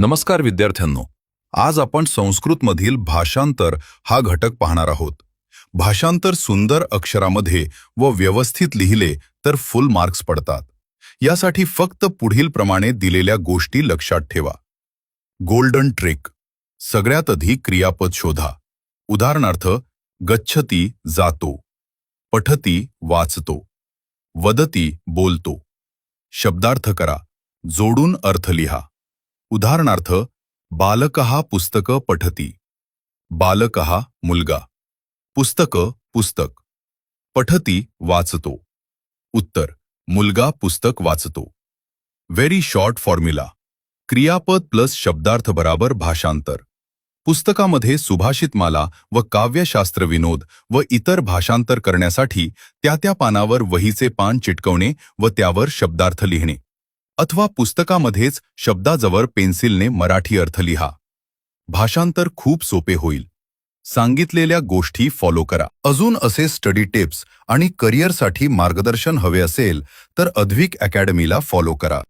नमस्कार विद्यार्थ्यांनो, आज आपण संस्कृतमधील भाषांतर हा घटक पाहणार आहोत. भाषांतर सुंदर अक्षरामध्ये व व्यवस्थित लिहिले तर फुल मार्क्स पडतात. यासाठी फक्त पुढील प्रमाणे दिलेल्या गोष्टी लक्षात ठेवा. Golden trick. सगळ्यात आधी क्रियापद शोधा. उदाहरणार्थ गच्छती जातो, पठती वाचतो, वदती बोलतो. शब्दार्थ करा, जोडून अर्थ लिहा. उदाहरणार्थ बालकः पुस्तक पठती, बालकः मुलगा, पुस्तक पुस्तक, पठती वाचतो. उत्तर मुलगा पुस्तक वाचतो. Very short formula. क्रियापद प्लस शब्दार्थ बराबर भाषांतर. पुस्तकामध्ये सुभाषितमाला व काव्यशास्त्र विनोद व इतर भाषांतर करण्यासाठी त्या पानावर वहीचे पान चिटकवणे व त्यावर शब्दार्थ लिहिणे, अथवा पुस्तकामध्येच शब्दाजवळ पेन्सिलने मराठी अर्थ लिहा. भाषांतर खूप सोपे होईल. सांगितलेल्या गोष्टी फॉलो करा. अजून असे स्टडी टिप्स आणि करिअरसाठी मार्गदर्शन हवे असेल तर अद्विक अकॅडमीला फॉलो करा.